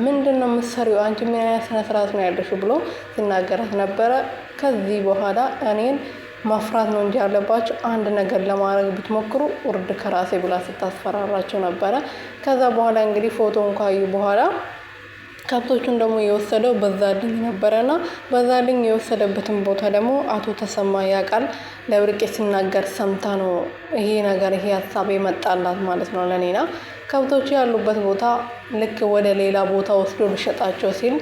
ምንድነው የምትሰሪው አንቺ ምን አይነት ስነ ስርዓት ነው ያለሽው ብሎ ሲናገራት ነበረ። ከዚህ በኋላ እኔን መፍራት ነው እንጂ ያለባችሁ አንድ ነገር ለማድረግ ብትሞክሩ ውርድ ከራሴ ብላ ስታስፈራራቸው ነበረ። ከዛ በኋላ እንግዲህ ፎቶን ካዩ በኋላ ከብቶቹን ደግሞ የወሰደው በዛልኝ ነበረና በዛልኝ የወሰደበትን ቦታ ደግሞ አቶ ተሰማ ያውቃል። ለብርቄ ሲናገር ሰምታ ነው ይሄ ነገር ይሄ ሀሳብ የመጣላት ማለት ነው ለኔና ከብቶቹ ያሉበት ቦታ ልክ ወደ ሌላ ቦታ ወስዶ ሊሸጣቸው ሲል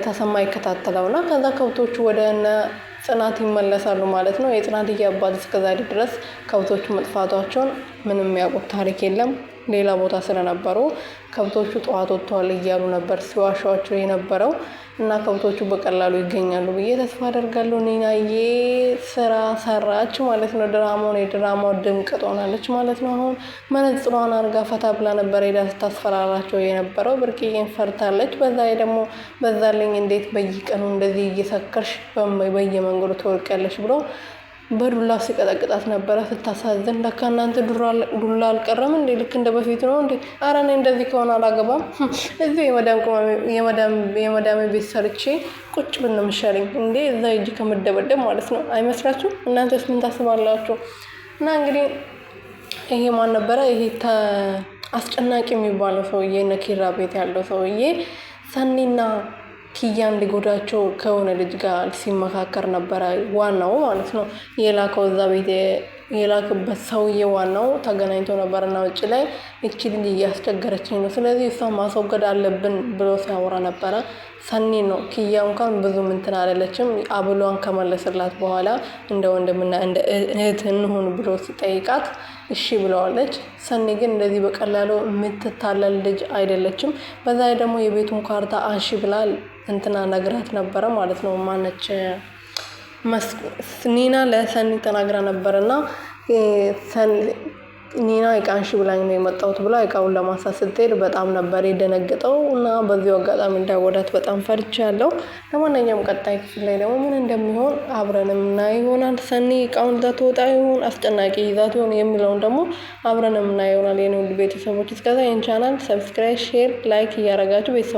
ተሰማ ይከታተለውና ከዛ ከብቶቹ ወደ እነ ጽናት ይመለሳሉ ማለት ነው። የጽናት አባት እስከዛሬ ድረስ ከብቶቹ መጥፋታቸውን ምንም ያውቁት ታሪክ የለም። ሌላ ቦታ ስለነበሩ ከብቶቹ ጠዋት ወጥተዋል እያሉ ነበር ሲዋሻቸው የነበረው እና ከብቶቹ በቀላሉ ይገኛሉ ብዬ ተስፋ አደርጋለሁ። ኒናዬ ስራ ሰራች ማለት ነው። የድራማው ድምቀት ሆናለች ማለት ነው። አሁን መነጽሯን አድርጋ ፈታ ብላ ነበር ሄዳ ስታስፈራራቸው የነበረው። ብርቅዬን ፈርታለች። በዛ ላይ ደግሞ በዛልኝ እንዴት በየቀኑ እንደዚህ እየሰከርሽ በየመንገዱ ትወርቂያለሽ ብሎ በዱላ ሲቀጠቅጣት ነበረ። ስታሳዝን ለካ እናንተ ዱላ አልቀረም እንዴ? ልክ እንደ በፊት ነው እንዴ? ኧረ እኔ እንደዚህ ከሆነ አላገባም። እዚህ የመዳም ቤት ሰርቼ ቁጭ ብል ነው የሚሻለኝ እንዴ እዛ ሂጂ ከምደበደብ ማለት ነው። አይመስላችሁም? እናንተስ ምን ታስባላችሁ? እና እንግዲህ ይሄ ማን ነበረ? ይሄ አስጨናቂ የሚባለው ሰውዬ ነኪራ ቤት ያለው ሰውዬ ሰኒና ኪያ እንዲጎዳቸው ከሆነ ልጅ ጋር ሲመካከር ነበረ። ዋናው ማለት ነው የላከው እዛ ቤት የላክበት ሰውዬ ዋናው ተገናኝቶ ነበርና ውጭ ላይ እቺ ልጅ እያስቸገረችኝ ነው፣ ስለዚህ እሷ ማስወገድ አለብን ብሎ ሲያወራ ነበረ። ሰኒ ነው ኪያ እንኳን ብዙ እንትን አላለችም። አብሏን ከመለስላት በኋላ እንደ ወንድምና እንደ እህት እንሁን ብሎ ሲጠይቃት እሺ ብለዋለች። ሰኒ ግን እንደዚህ በቀላሉ የምትታለል ልጅ አይደለችም። በዛ ላይ ደግሞ የቤቱን ካርታ አንሺ ብላል እንትና ነግራት ነበረ ማለት ነው። ማነች ኒና ለሰኒ ተናግራ ነበርና ኒና እቃንሺ ብላኝ ነው የመጣሁት ብላ እቃውን ለማንሳት ስትሄድ በጣም ነበር የደነገጠው እና በዚሁ አጋጣሚ እንዳይወዳት በጣም ፈርቻለሁ። ለማንኛውም ቀጣይ ክፍል ላይ ደግሞ ምን እንደሚሆን አብረንም እናየው ይሆናል። ሰኒ እቃውን ይዛ ትወጣ ይሆን አስጨናቂ ይዛት ይሆን የሚለውን ደግሞ አብረንም እናየው ይሆናል። የኔ ውድ ቤተሰቦች እስከዛ ይህን ቻናል ሰብስክራይብ፣ ሼር፣ ላይክ እያደረጋችሁ ቤተሰቦች